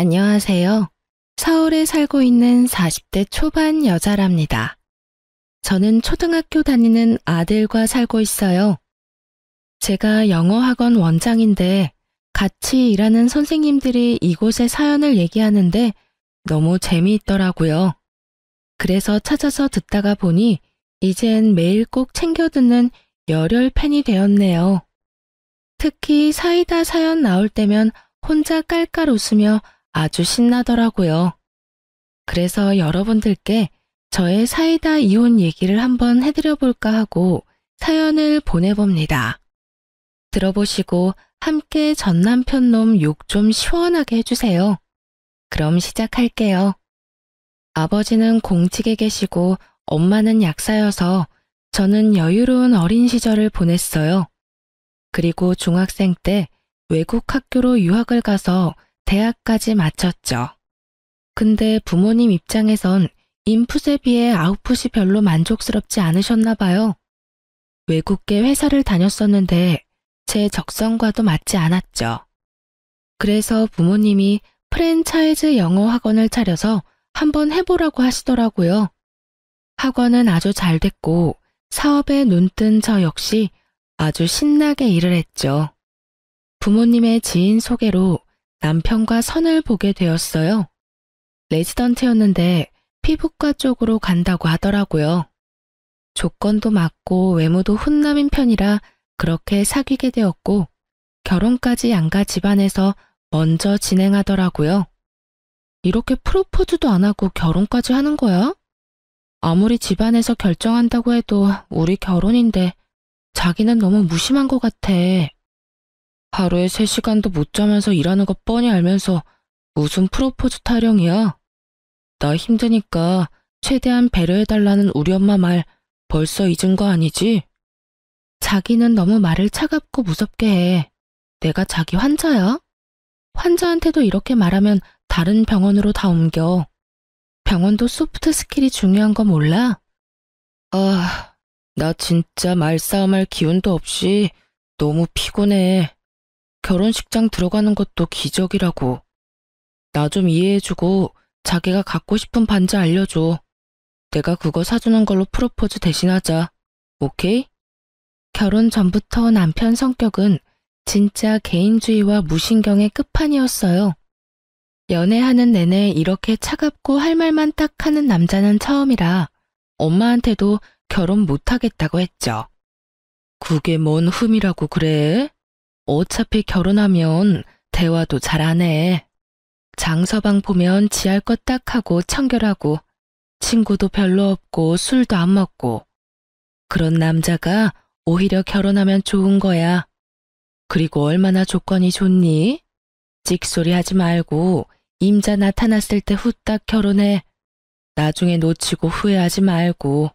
안녕하세요. 서울에 살고 있는 40대 초반 여자랍니다. 저는 초등학교 다니는 아들과 살고 있어요. 제가 영어학원 원장인데 같이 일하는 선생님들이 이곳의 사연을 얘기하는데 너무 재미있더라고요. 그래서 찾아서 듣다가 보니 이젠 매일 꼭 챙겨 듣는 열혈 팬이 되었네요. 특히 사이다 사연 나올 때면 혼자 깔깔 웃으며 아주 신나더라고요. 그래서 여러분들께 저의 사이다 이혼 얘기를 한번 해드려 볼까 하고 사연을 보내봅니다. 들어보시고 함께 전 남편 놈 욕 좀 시원하게 해주세요. 그럼 시작할게요. 아버지는 공직에 계시고 엄마는 약사여서 저는 여유로운 어린 시절을 보냈어요. 그리고 중학생 때 외국 학교로 유학을 가서 대학까지 마쳤죠. 근데 부모님 입장에선 인풋에 비해 아웃풋이 별로 만족스럽지 않으셨나 봐요. 외국계 회사를 다녔었는데 제 적성과도 맞지 않았죠. 그래서 부모님이 프랜차이즈 영어 학원을 차려서 한번 해보라고 하시더라고요. 학원은 아주 잘 됐고 사업에 눈뜬 저 역시 아주 신나게 일을 했죠. 부모님의 지인 소개로 남편과 선을 보게 되었어요. 레지던트였는데 피부과 쪽으로 간다고 하더라고요. 조건도 맞고 외모도 훈남인 편이라 그렇게 사귀게 되었고 결혼까지 양가 집안에서 먼저 진행하더라고요. 이렇게 프로포즈도 안 하고 결혼까지 하는 거야? 아무리 집안에서 결정한다고 해도 우리 결혼인데 자기는 너무 무심한 것 같아. 하루에 3시간도 못 자면서 일하는 거 뻔히 알면서 무슨 프로포즈 타령이야? 나 힘드니까 최대한 배려해달라는 우리 엄마 말 벌써 잊은 거 아니지? 자기는 너무 말을 차갑고 무섭게 해. 내가 자기 환자야? 환자한테도 이렇게 말하면 다른 병원으로 다 옮겨. 병원도 소프트 스킬이 중요한 거 몰라? 아, 나 진짜 말싸움할 기운도 없이 너무 피곤해. 결혼식장 들어가는 것도 기적이라고. 나 좀 이해해주고 자기가 갖고 싶은 반지 알려줘. 내가 그거 사주는 걸로 프로포즈 대신하자. 오케이? 결혼 전부터 남편 성격은 진짜 개인주의와 무신경의 끝판이었어요. 연애하는 내내 이렇게 차갑고 할 말만 딱 하는 남자는 처음이라 엄마한테도 결혼 못하겠다고 했죠. 그게 뭔 흠이라고 그래? 어차피 결혼하면 대화도 잘 안 해. 장서방 보면 지할 것 딱 하고 청결하고 친구도 별로 없고 술도 안 먹고 그런 남자가 오히려 결혼하면 좋은 거야. 그리고 얼마나 조건이 좋니? 찍소리 하지 말고 임자 나타났을 때 후딱 결혼해. 나중에 놓치고 후회하지 말고.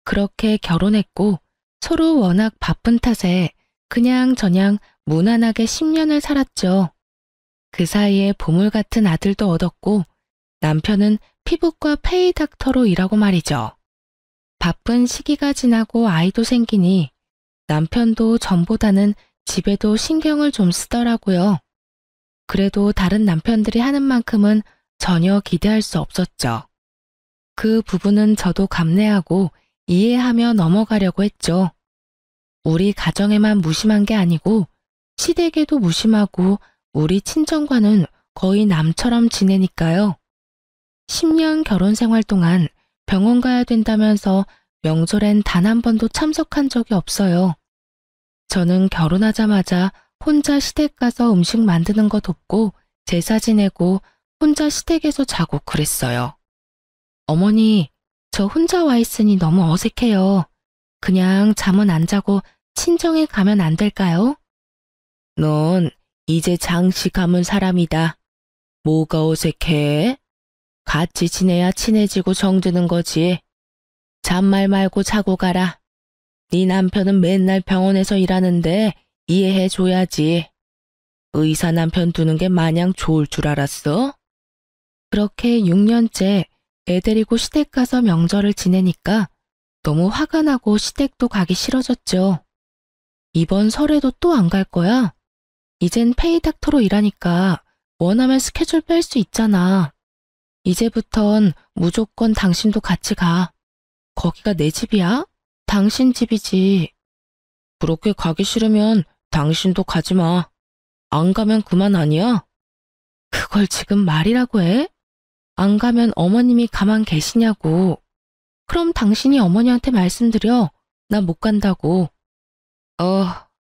그렇게 결혼했고 서로 워낙 바쁜 탓에 그냥저냥 무난하게 10년을 살았죠. 그 사이에 보물 같은 아들도 얻었고 남편은 피부과 페이 닥터로 일하고 말이죠. 바쁜 시기가 지나고 아이도 생기니 남편도 전보다는 집에도 신경을 좀 쓰더라고요. 그래도 다른 남편들이 하는 만큼은 전혀 기대할 수 없었죠. 그 부분은 저도 감내하고 이해하며 넘어가려고 했죠. 우리 가정에만 무심한 게 아니고 시댁에도 무심하고 우리 친정과는 거의 남처럼 지내니까요. 10년 결혼 생활 동안 병원 가야 된다면서 명절엔 단 한 번도 참석한 적이 없어요. 저는 결혼하자마자 혼자 시댁 가서 음식 만드는 거 돕고 제사 지내고 혼자 시댁에서 자고 그랬어요. 어머니, 저 혼자 와 있으니 너무 어색해요. 그냥 잠은 안 자고 친정에 가면 안 될까요? 넌 이제 장씨 가문 사람이다. 뭐가 어색해? 같이 지내야 친해지고 정드는 거지. 잔말 말고 자고 가라. 네 남편은 맨날 병원에서 일하는데 이해해줘야지. 의사 남편 두는 게 마냥 좋을 줄 알았어? 그렇게 6년째 애 데리고 시댁 가서 명절을 지내니까 너무 화가 나고 시댁도 가기 싫어졌죠. 이번 설에도 또 안 갈 거야? 이젠 페이닥터로 일하니까 원하면 스케줄 뺄 수 있잖아. 이제부턴 무조건 당신도 같이 가. 거기가 내 집이야? 당신 집이지. 그렇게 가기 싫으면 당신도 가지 마. 안 가면 그만 아니야? 그걸 지금 말이라고 해? 안 가면 어머님이 가만 계시냐고. 그럼 당신이 어머니한테 말씀드려. 나 못 간다고.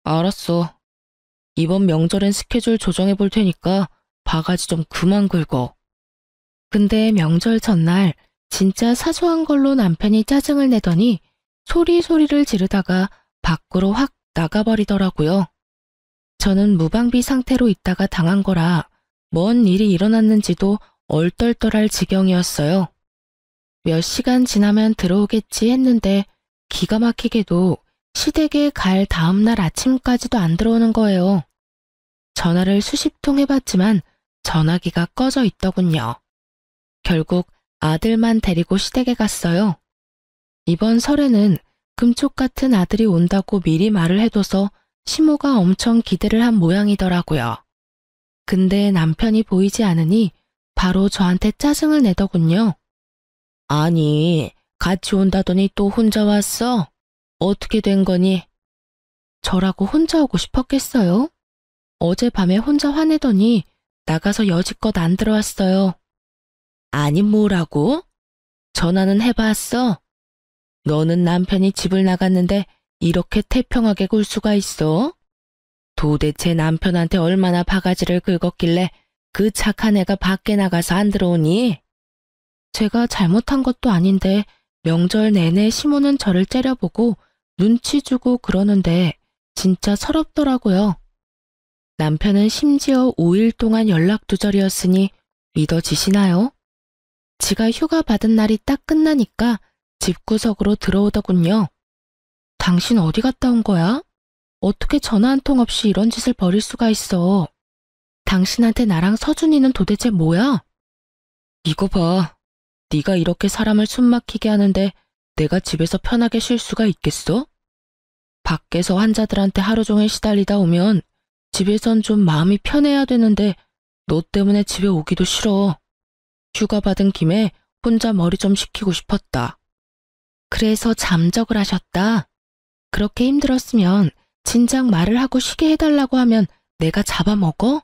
알았어. 이번 명절엔 스케줄 조정해 볼 테니까 바가지 좀 그만 긁어. 근데 명절 전날 진짜 사소한 걸로 남편이 짜증을 내더니 소리소리를 지르다가 밖으로 확 나가버리더라고요. 저는 무방비 상태로 있다가 당한 거라 뭔 일이 일어났는지도 얼떨떨할 지경이었어요. 몇 시간 지나면 들어오겠지 했는데 기가 막히게도 시댁에 갈 다음날 아침까지도 안 들어오는 거예요. 전화를 수십 통 해봤지만 전화기가 꺼져 있더군요. 결국 아들만 데리고 시댁에 갔어요. 이번 설에는 금쪽 같은 아들이 온다고 미리 말을 해둬서 시모가 엄청 기대를 한 모양이더라고요. 근데 남편이 보이지 않으니 바로 저한테 짜증을 내더군요. 아니, 같이 온다더니 또 혼자 왔어? 어떻게 된 거니? 저라고 혼자 오고 싶었겠어요? 어젯밤에 혼자 화내더니 나가서 여지껏 안 들어왔어요. 아니 뭐라고? 전화는 해봤어? 너는 남편이 집을 나갔는데 이렇게 태평하게 굴 수가 있어? 도대체 남편한테 얼마나 바가지를 긁었길래 그 착한 애가 밖에 나가서 안 들어오니? 제가 잘못한 것도 아닌데 명절 내내 시모는 저를 째려보고 눈치 주고 그러는데 진짜 서럽더라고요. 남편은 심지어 5일 동안 연락두절이었으니 믿어지시나요? 지가 휴가 받은 날이 딱 끝나니까 집구석으로 들어오더군요. 당신 어디 갔다 온 거야? 어떻게 전화 한 통 없이 이런 짓을 벌일 수가 있어? 당신한테 나랑 서준이는 도대체 뭐야? 이거 봐. 네가 이렇게 사람을 숨막히게 하는데 내가 집에서 편하게 쉴 수가 있겠어? 밖에서 환자들한테 하루 종일 시달리다 오면 집에선 좀 마음이 편해야 되는데 너 때문에 집에 오기도 싫어. 휴가 받은 김에 혼자 머리 좀 식히고 싶었다. 그래서 잠적을 하셨다. 그렇게 힘들었으면 진작 말을 하고 쉬게 해달라고 하면 내가 잡아먹어?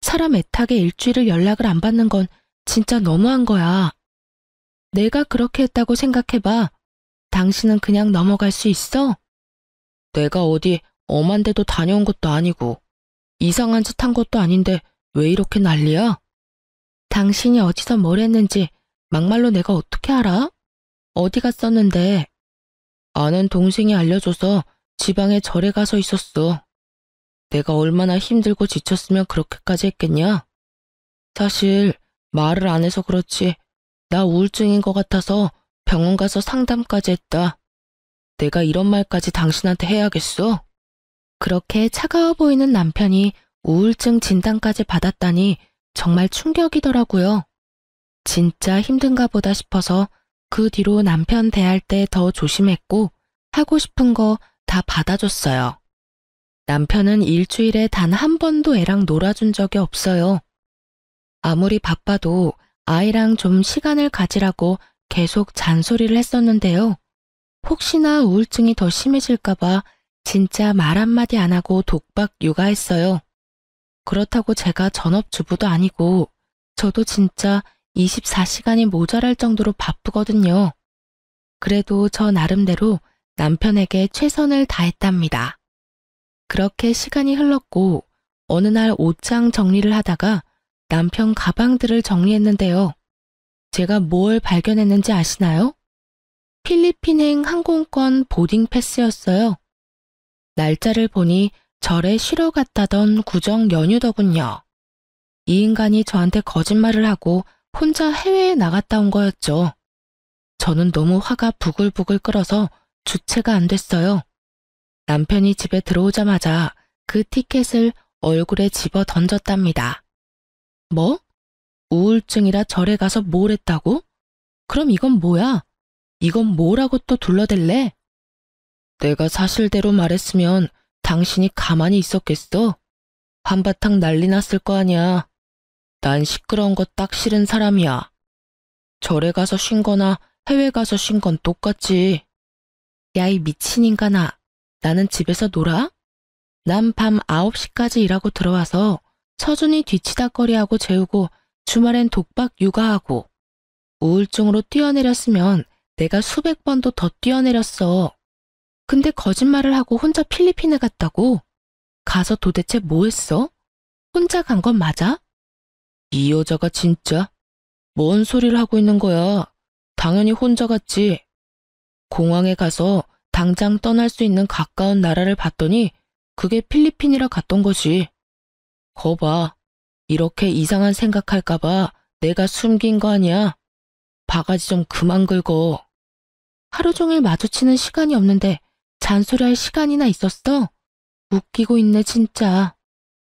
사람 애타게 일주일을 연락을 안 받는 건 진짜 너무한 거야. 내가 그렇게 했다고 생각해봐. 당신은 그냥 넘어갈 수 있어? 내가 어디 엄한 데도 다녀온 것도 아니고 이상한 짓 한 것도 아닌데 왜 이렇게 난리야? 당신이 어디서 뭘 했는지 막말로 내가 어떻게 알아? 어디 갔었는데? 아는 동생이 알려줘서 지방에 절에 가서 있었어. 내가 얼마나 힘들고 지쳤으면 그렇게까지 했겠냐? 사실 말을 안 해서 그렇지 나 우울증인 것 같아서 병원 가서 상담까지 했다. 내가 이런 말까지 당신한테 해야겠어? 그렇게 차가워 보이는 남편이 우울증 진단까지 받았다니 정말 충격이더라고요. 진짜 힘든가 보다 싶어서 그 뒤로 남편 대할 때 더 조심했고 하고 싶은 거 다 받아줬어요. 남편은 일주일에 단 한 번도 애랑 놀아준 적이 없어요. 아무리 바빠도 아이랑 좀 시간을 가지라고 계속 잔소리를 했었는데요. 혹시나 우울증이 더 심해질까봐 진짜 말 한마디 안 하고 독박 육아했어요. 그렇다고 제가 전업주부도 아니고 저도 진짜 24시간이 모자랄 정도로 바쁘거든요. 그래도 저 나름대로 남편에게 최선을 다했답니다. 그렇게 시간이 흘렀고 어느 날 옷장 정리를 하다가 남편 가방들을 정리했는데요. 제가 뭘 발견했는지 아시나요? 필리핀행 항공권 보딩 패스였어요. 날짜를 보니 절에 쉬러 갔다던 구정 연휴더군요. 이 인간이 저한테 거짓말을 하고 혼자 해외에 나갔다 온 거였죠. 저는 너무 화가 부글부글 끓어서 주체가 안 됐어요. 남편이 집에 들어오자마자 그 티켓을 얼굴에 집어 던졌답니다. 뭐? 우울증이라 절에 가서 뭘 했다고? 그럼 이건 뭐야? 이건 뭐라고 또 둘러댈래? 내가 사실대로 말했으면 당신이 가만히 있었겠어? 한바탕 난리 났을 거 아니야. 난 시끄러운 거 딱 싫은 사람이야. 절에 가서 쉰 거나 해외 가서 쉰 건 똑같지. 야, 이 미친 인간아. 나는 집에서 놀아? 난 밤 9시까지 일하고 들어와서 서준이 뒤치다꺼리하고 재우고 주말엔 독박 육아하고 우울증으로 뛰어내렸으면 내가 수백 번도 더 뛰어내렸어. 근데 거짓말을 하고 혼자 필리핀에 갔다고? 가서 도대체 뭐 했어? 혼자 간 건 맞아? 이 여자가 진짜? 뭔 소리를 하고 있는 거야? 당연히 혼자 갔지. 공항에 가서 당장 떠날 수 있는 가까운 나라를 봤더니 그게 필리핀이라 갔던 거지. 거봐. 이렇게 이상한 생각할까봐 내가 숨긴 거 아니야? 바가지 좀 그만 긁어. 하루 종일 마주치는 시간이 없는데 잔소리할 시간이나 있었어? 웃기고 있네 진짜.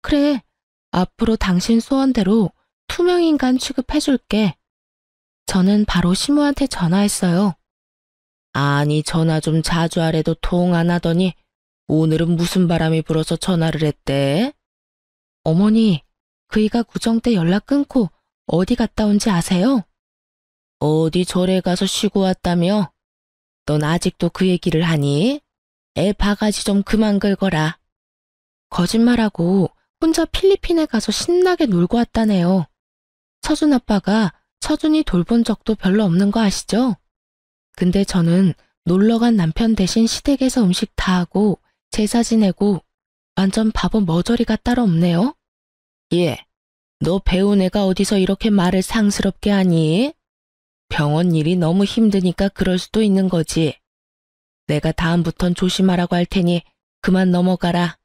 그래, 앞으로 당신 소원대로 투명인간 취급해줄게. 저는 바로 시모한테 전화했어요. 아니, 전화 좀 자주 하래도 통 안 하더니 오늘은 무슨 바람이 불어서 전화를 했대? 어머니, 그이가 구정 때 연락 끊고 어디 갔다 온지 아세요? 어디 절에 가서 쉬고 왔다며? 넌 아직도 그 얘기를 하니? 애 바가지 좀 그만 긁어라. 거짓말하고 혼자 필리핀에 가서 신나게 놀고 왔다네요. 서준 아빠가 서준이 돌본 적도 별로 없는 거 아시죠? 근데 저는 놀러간 남편 대신 시댁에서 음식 다 하고 제사 지내고 완전 바보 머저리가 따로 없네요. 예, 너 배운 애가 어디서 이렇게 말을 상스럽게 하니? 병원 일이 너무 힘드니까 그럴 수도 있는 거지. 내가 다음부턴 조심하라고 할 테니 그만 넘어가라.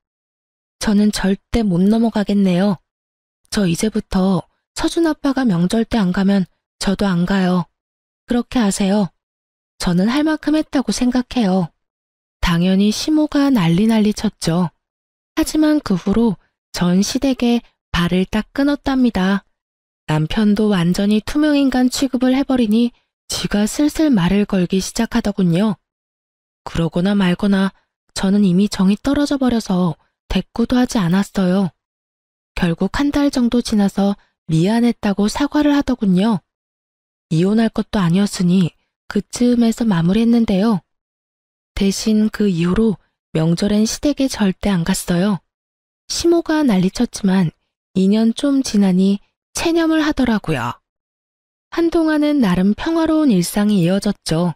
저는 절대 못 넘어가겠네요. 저 이제부터 서준 아빠가 명절 때 안 가면 저도 안 가요. 그렇게 하세요. 저는 할 만큼 했다고 생각해요. 당연히 시모가 난리 쳤죠. 하지만 그 후로 전 시댁에 발을 딱 끊었답니다. 남편도 완전히 투명인간 취급을 해버리니 지가 슬슬 말을 걸기 시작하더군요. 그러거나 말거나 저는 이미 정이 떨어져 버려서 대꾸도 하지 않았어요. 결국 한 달 정도 지나서 미안했다고 사과를 하더군요. 이혼할 것도 아니었으니 그쯤에서 마무리했는데요. 대신 그 이후로 명절엔 시댁에 절대 안 갔어요. 시모가 난리쳤지만 2년 좀 지나니 체념을 하더라고요. 한동안은 나름 평화로운 일상이 이어졌죠.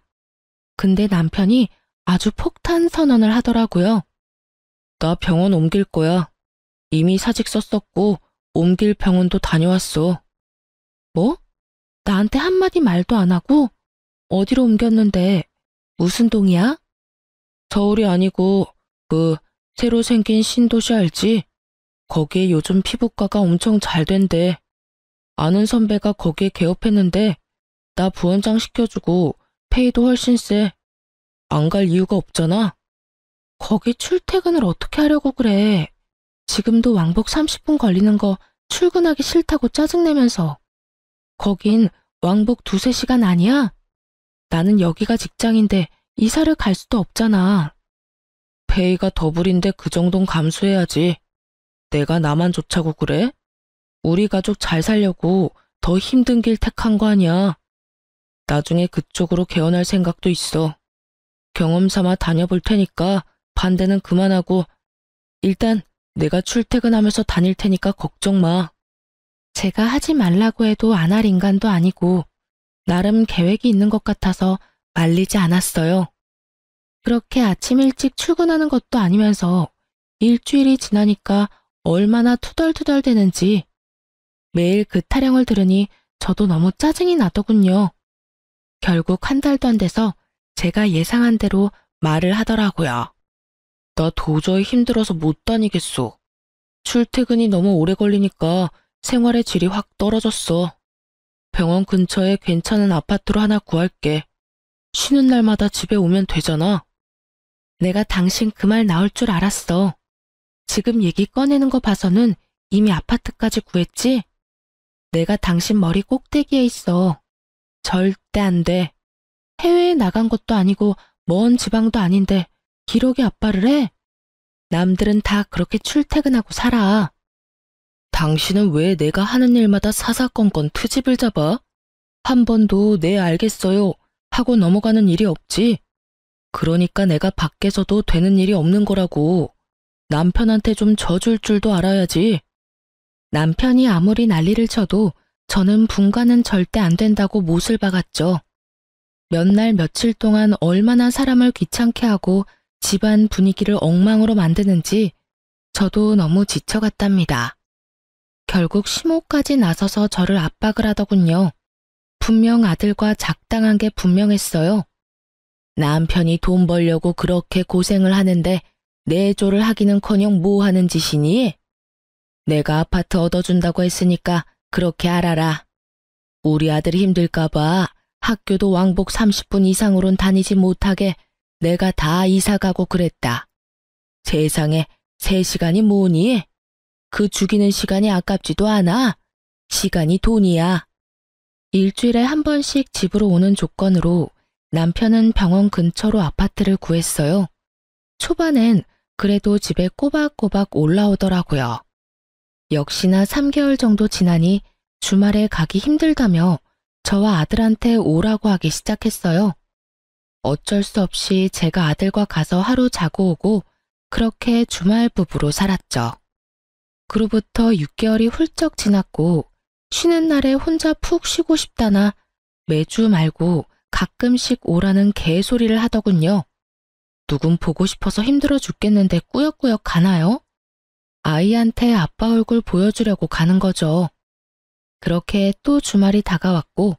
근데 남편이 아주 폭탄 선언을 하더라고요. 나 병원 옮길 거야. 이미 사직 썼었고 옮길 병원도 다녀왔어. 뭐? 나한테 한마디 말도 안 하고? 어디로 옮겼는데? 무슨 동이야? 서울이 아니고 새로 생긴 신도시 알지? 거기에 요즘 피부과가 엄청 잘 된대. 아는 선배가 거기에 개업했는데 나 부원장 시켜주고 페이도 훨씬 세. 안 갈 이유가 없잖아. 거기 출퇴근을 어떻게 하려고 그래. 지금도 왕복 30분 걸리는 거 출근하기 싫다고 짜증내면서. 거긴 왕복 2~3시간 아니야? 나는 여기가 직장인데 이사를 갈 수도 없잖아. 페이가 더블인데 그 정도는 감수해야지. 내가 나만 좋자고 그래? 우리 가족 잘 살려고 더 힘든 길 택한 거 아니야. 나중에 그쪽으로 개원할 생각도 있어. 경험 삼아 다녀볼 테니까 반대는 그만하고 일단 내가 출퇴근하면서 다닐 테니까 걱정 마. 제가 하지 말라고 해도 안 할 인간도 아니고 나름 계획이 있는 것 같아서 말리지 않았어요. 그렇게 아침 일찍 출근하는 것도 아니면서 일주일이 지나니까 얼마나 투덜투덜 되는지 매일 그 타령을 들으니 저도 너무 짜증이 나더군요. 결국 한 달도 안 돼서 제가 예상한 대로 말을 하더라고요. 나 도저히 힘들어서 못 다니겠어. 출퇴근이 너무 오래 걸리니까 생활의 질이 확 떨어졌어. 병원 근처에 괜찮은 아파트로 하나 구할게. 쉬는 날마다 집에 오면 되잖아. 내가 당신 그 말 나올 줄 알았어. 지금 얘기 꺼내는 거 봐서는 이미 아파트까지 구했지? 내가 당신 머리 꼭대기에 있어. 절대 안 돼. 해외에 나간 것도 아니고 먼 지방도 아닌데 기러기 아빠를 해? 남들은 다 그렇게 출퇴근하고 살아. 당신은 왜 내가 하는 일마다 사사건건 트집을 잡아? 한 번도 네 알겠어요 하고 넘어가는 일이 없지? 그러니까 내가 밖에서도 되는 일이 없는 거라고. 남편한테 좀 져줄 줄도 알아야지. 남편이 아무리 난리를 쳐도 저는 분간은 절대 안 된다고 못을 박았죠. 몇 날 며칠 동안 얼마나 사람을 귀찮게 하고 집안 분위기를 엉망으로 만드는지 저도 너무 지쳐갔답니다. 결국 시모까지 나서서 저를 압박을 하더군요. 분명 아들과 작당한 게 분명했어요. 남편이 돈 벌려고 그렇게 고생을 하는데 내조를 하기는커녕 뭐 하는 짓이니? 내가 아파트 얻어준다고 했으니까 그렇게 알아라. 우리 아들이 힘들까봐 학교도 왕복 30분 이상으론 다니지 못하게 내가 다 이사가고 그랬다. 세상에 3시간이 뭐니? 그 죽이는 시간이 아깝지도 않아. 시간이 돈이야. 일주일에 한 번씩 집으로 오는 조건으로 남편은 병원 근처로 아파트를 구했어요. 초반엔 그래도 집에 꼬박꼬박 올라오더라고요. 역시나 3개월 정도 지나니 주말에 가기 힘들다며 저와 아들한테 오라고 하기 시작했어요. 어쩔 수 없이 제가 아들과 가서 하루 자고 오고 그렇게 주말 부부로 살았죠. 그로부터 6개월이 훌쩍 지났고 쉬는 날에 혼자 푹 쉬고 싶다나 매주 말고 가끔씩 오라는 개소리를 하더군요. 누군 보고 싶어서 힘들어 죽겠는데 꾸역꾸역 가나요? 아이한테 아빠 얼굴 보여주려고 가는 거죠. 그렇게 또 주말이 다가왔고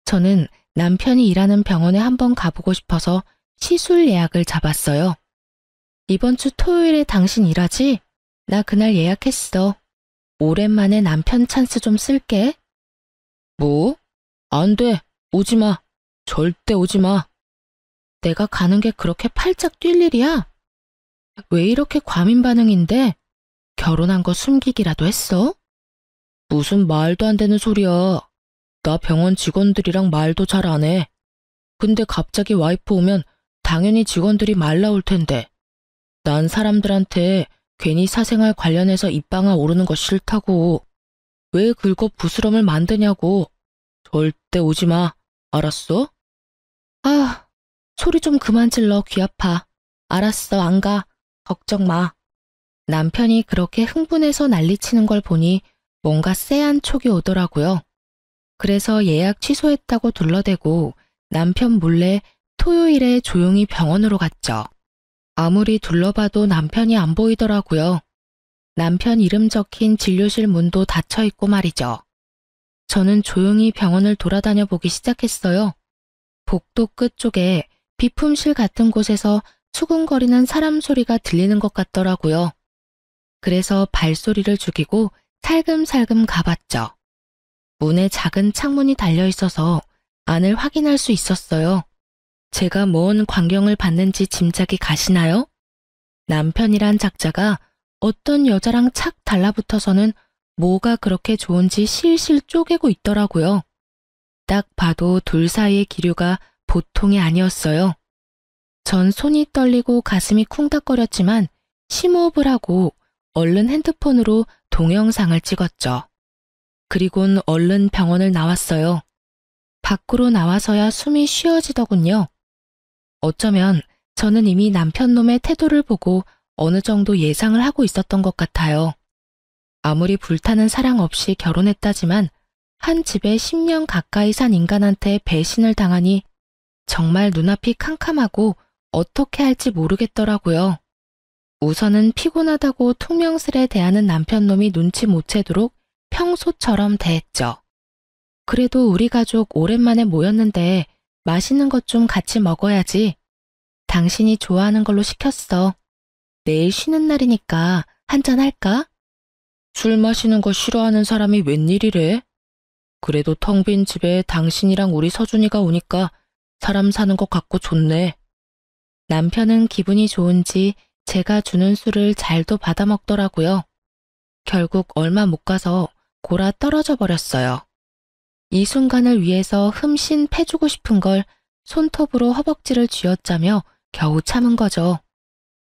저는 남편이 일하는 병원에 한번 가보고 싶어서 시술 예약을 잡았어요. 이번 주 토요일에 당신 일하지? 나 그날 예약했어. 오랜만에 남편 찬스 좀 쓸게. 뭐? 안 돼. 오지 마. 절대 오지 마. 내가 가는 게 그렇게 팔짝 뛸 일이야? 왜 이렇게 과민 반응인데? 결혼한 거 숨기기라도 했어? 무슨 말도 안 되는 소리야. 나 병원 직원들이랑 말도 잘 안 해. 근데 갑자기 와이프 오면 당연히 직원들이 말 나올 텐데. 난 사람들한테 괜히 사생활 관련해서 입방아 오르는 거 싫다고. 왜 긁어 부스럼을 만드냐고. 절대 오지 마. 알았어? 아, 소리 좀 그만 질러. 귀 아파. 알았어, 안 가. 걱정 마. 남편이 그렇게 흥분해서 난리치는 걸 보니 뭔가 쎄한 촉이 오더라고요. 그래서 예약 취소했다고 둘러대고 남편 몰래 토요일에 조용히 병원으로 갔죠. 아무리 둘러봐도 남편이 안 보이더라고요. 남편 이름 적힌 진료실 문도 닫혀 있고 말이죠. 저는 조용히 병원을 돌아다녀 보기 시작했어요. 복도 끝쪽에 비품실 같은 곳에서 수근거리는 사람 소리가 들리는 것 같더라고요. 그래서 발소리를 죽이고 살금살금 가봤죠. 문에 작은 창문이 달려 있어서 안을 확인할 수 있었어요. 제가 뭔 광경을 봤는지 짐작이 가시나요? 남편이란 작자가 어떤 여자랑 착 달라붙어서는 뭐가 그렇게 좋은지 실실 쪼개고 있더라고요. 딱 봐도 둘 사이의 기류가 보통이 아니었어요. 전 손이 떨리고 가슴이 쿵닥거렸지만 심호흡을 하고 얼른 핸드폰으로 동영상을 찍었죠. 그리곤 얼른 병원을 나왔어요. 밖으로 나와서야 숨이 쉬어지더군요. 어쩌면 저는 이미 남편 놈의 태도를 보고 어느 정도 예상을 하고 있었던 것 같아요. 아무리 불타는 사랑 없이 결혼했다지만 한 집에 10년 가까이 산 인간한테 배신을 당하니 정말 눈앞이 캄캄하고 어떻게 할지 모르겠더라고요. 우선은 피곤하다고 퉁명스레 대하는 남편놈이 눈치 못 채도록 평소처럼 대했죠. 그래도 우리 가족 오랜만에 모였는데 맛있는 것 좀 같이 먹어야지. 당신이 좋아하는 걸로 시켰어. 내일 쉬는 날이니까 한잔 할까? 술 마시는 거 싫어하는 사람이 웬일이래? 그래도 텅 빈 집에 당신이랑 우리 서준이가 오니까 사람 사는 것 같고 좋네. 남편은 기분이 좋은지 제가 주는 술을 잘도 받아먹더라고요. 결국 얼마 못 가서 골아 떨어져 버렸어요. 이 순간을 위해서 흠씬 패주고 싶은 걸 손톱으로 허벅지를 쥐어짜며 겨우 참은 거죠.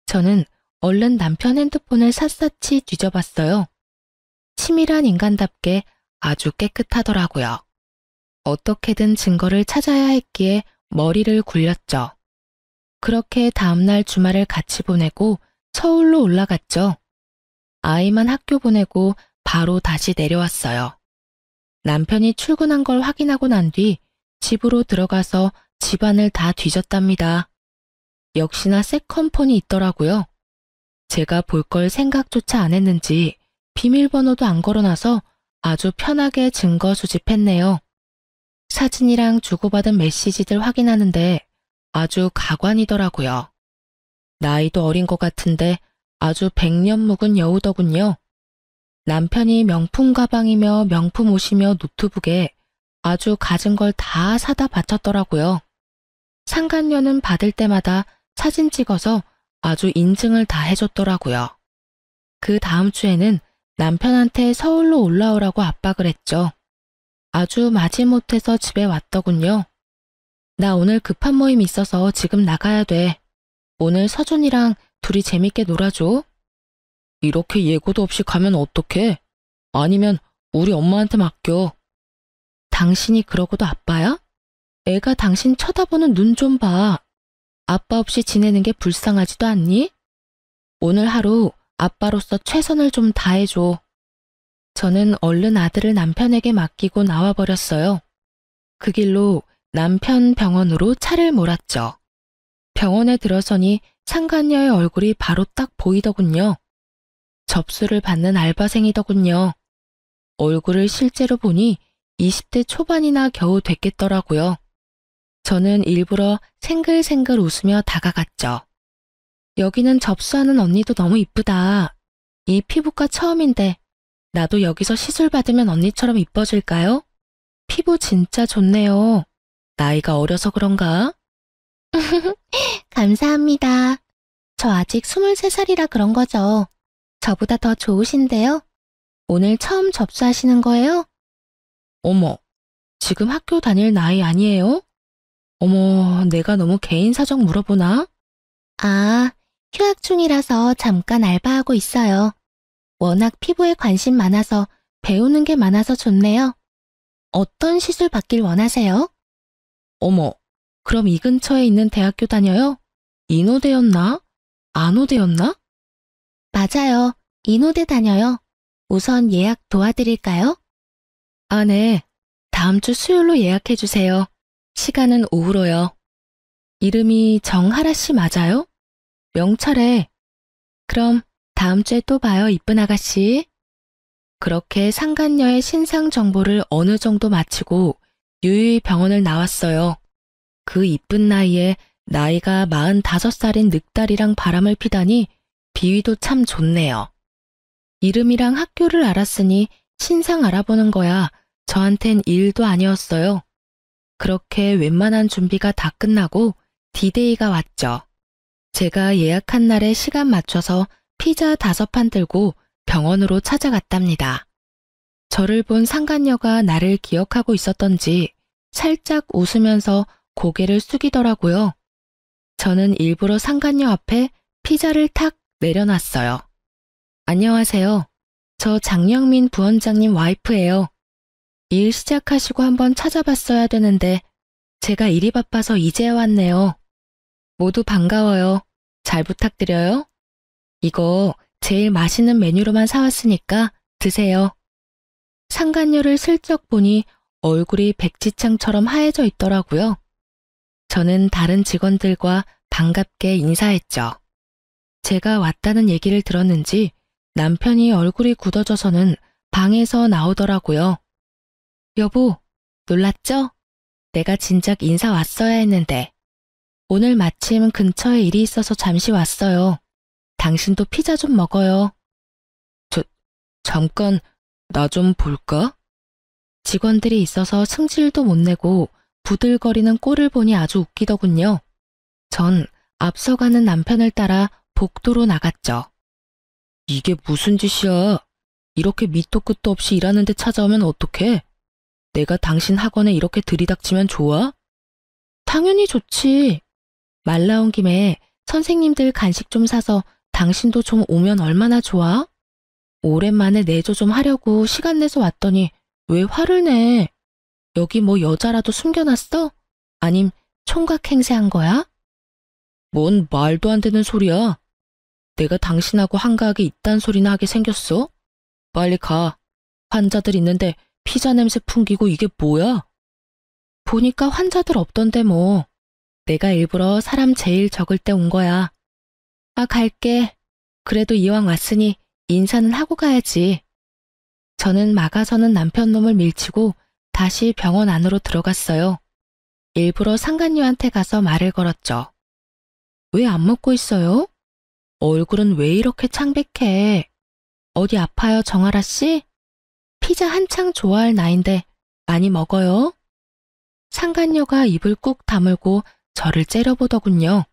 저는 얼른 남편 핸드폰을 샅샅이 뒤져봤어요. 치밀한 인간답게 아주 깨끗하더라고요. 어떻게든 증거를 찾아야 했기에 머리를 굴렸죠. 그렇게 다음날 주말을 같이 보내고 서울로 올라갔죠. 아이만 학교 보내고 바로 다시 내려왔어요. 남편이 출근한 걸 확인하고 난 뒤 집으로 들어가서 집안을 다 뒤졌답니다. 역시나 세컨폰이 있더라고요. 제가 볼 걸 생각조차 안 했는지 비밀번호도 안 걸어놔서 아주 편하게 증거 수집했네요. 사진이랑 주고받은 메시지들 확인하는데 아주 가관이더라고요. 나이도 어린 것 같은데 아주 백년 묵은 여우더군요. 남편이 명품 가방이며 명품 옷이며 노트북에 아주 갖은 걸 다 사다 바쳤더라고요. 상간녀는 받을 때마다 사진 찍어서 아주 인증을 다 해줬더라고요. 그 다음 주에는 남편한테 서울로 올라오라고 압박을 했죠. 아주 마지못해서 집에 왔더군요. 나 오늘 급한 모임 있어서 지금 나가야 돼. 오늘 서준이랑 둘이 재밌게 놀아줘. 이렇게 예고도 없이 가면 어떡해? 아니면 우리 엄마한테 맡겨. 당신이 그러고도 아빠야? 애가 당신 쳐다보는 눈 좀 봐. 아빠 없이 지내는 게 불쌍하지도 않니? 오늘 하루 아빠로서 최선을 좀 다해줘. 저는 얼른 아들을 남편에게 맡기고 나와버렸어요. 그 길로 남편 병원으로 차를 몰았죠. 병원에 들어서니 상간녀의 얼굴이 바로 딱 보이더군요. 접수를 받는 알바생이더군요. 얼굴을 실제로 보니 20대 초반이나 겨우 됐겠더라고요. 저는 일부러 생글생글 웃으며 다가갔죠. 여기는 접수하는 언니도 너무 이쁘다. 이 피부과 처음인데 나도 여기서 시술 받으면 언니처럼 이뻐질까요? 피부 진짜 좋네요. 나이가 어려서 그런가? 감사합니다. 저 아직 23살이라 그런 거죠. 저보다 더 좋으신데요? 오늘 처음 접수하시는 거예요? 어머, 지금 학교 다닐 나이 아니에요? 어머, 내가 너무 개인 사정 물어보나? 아, 휴학 중이라서 잠깐 알바하고 있어요. 워낙 피부에 관심 많아서 배우는 게 많아서 좋네요. 어떤 시술 받길 원하세요? 어머, 그럼 이 근처에 있는 대학교 다녀요? 인호대였나? 안호대였나? 맞아요. 인호대 다녀요. 우선 예약 도와드릴까요? 아, 네. 다음 주 수요일로 예약해 주세요. 시간은 오후로요. 이름이 정하라 씨 맞아요? 명찰에. 그럼 다음 주에 또 봐요, 이쁜 아가씨. 그렇게 상간녀의 신상 정보를 어느 정도 마치고 유유히 병원을 나왔어요. 그 이쁜 나이에 나이가 45살인 늑다리랑 바람을 피다니 비위도 참 좋네요. 이름이랑 학교를 알았으니 신상 알아보는 거야 저한텐 일도 아니었어요. 그렇게 웬만한 준비가 다 끝나고 디데이가 왔죠. 제가 예약한 날에 시간 맞춰서 피자 5판 들고 병원으로 찾아갔답니다. 저를 본 상간녀가 나를 기억하고 있었던지 살짝 웃으면서 고개를 숙이더라고요. 저는 일부러 상간녀 앞에 피자를 탁 내려놨어요. 안녕하세요. 저 장영민 부원장님 와이프예요. 일 시작하시고 한번 찾아봤어야 되는데 제가 일이 바빠서 이제 왔네요. 모두 반가워요. 잘 부탁드려요. 이거 제일 맛있는 메뉴로만 사왔으니까 드세요. 상간녀를 슬쩍 보니 얼굴이 백지창처럼 하얘져 있더라고요. 저는 다른 직원들과 반갑게 인사했죠. 제가 왔다는 얘기를 들었는지 남편이 얼굴이 굳어져서는 방에서 나오더라고요. 여보, 놀랐죠? 내가 진작 인사 왔어야 했는데. 오늘 마침 근처에 일이 있어서 잠시 왔어요. 당신도 피자 좀 먹어요. 잠깐, 나 좀 볼까? 직원들이 있어서 승질도 못 내고 부들거리는 꼴을 보니 아주 웃기더군요. 전 앞서가는 남편을 따라 복도로 나갔죠. 이게 무슨 짓이야? 이렇게 밑도 끝도 없이 일하는데 찾아오면 어떡해? 내가 당신 학원에 이렇게 들이닥치면 좋아? 당연히 좋지. 말 나온 김에 선생님들 간식 좀 사서 당신도 좀 오면 얼마나 좋아? 오랜만에 내조 좀 하려고 시간 내서 왔더니 왜 화를 내? 여기 뭐 여자라도 숨겨놨어? 아님 총각 행세한 거야? 뭔 말도 안 되는 소리야. 내가 당신하고 한가하게 이딴 소리나 하게 생겼어? 빨리 가. 환자들 있는데 피자 냄새 풍기고 이게 뭐야? 보니까 환자들 없던데 뭐. 내가 일부러 사람 제일 적을 때 온 거야. 아, 갈게. 그래도 이왕 왔으니 인사는 하고 가야지. 저는 막아서는 남편 놈을 밀치고 다시 병원 안으로 들어갔어요. 일부러 상간녀한테 가서 말을 걸었죠. 왜 안 먹고 있어요? 얼굴은 왜 이렇게 창백해? 어디 아파요, 정아라 씨? 피자 한창 좋아할 나인데 많이 먹어요? 상간녀가 입을 꾹 다물고 저를 째려보더군요.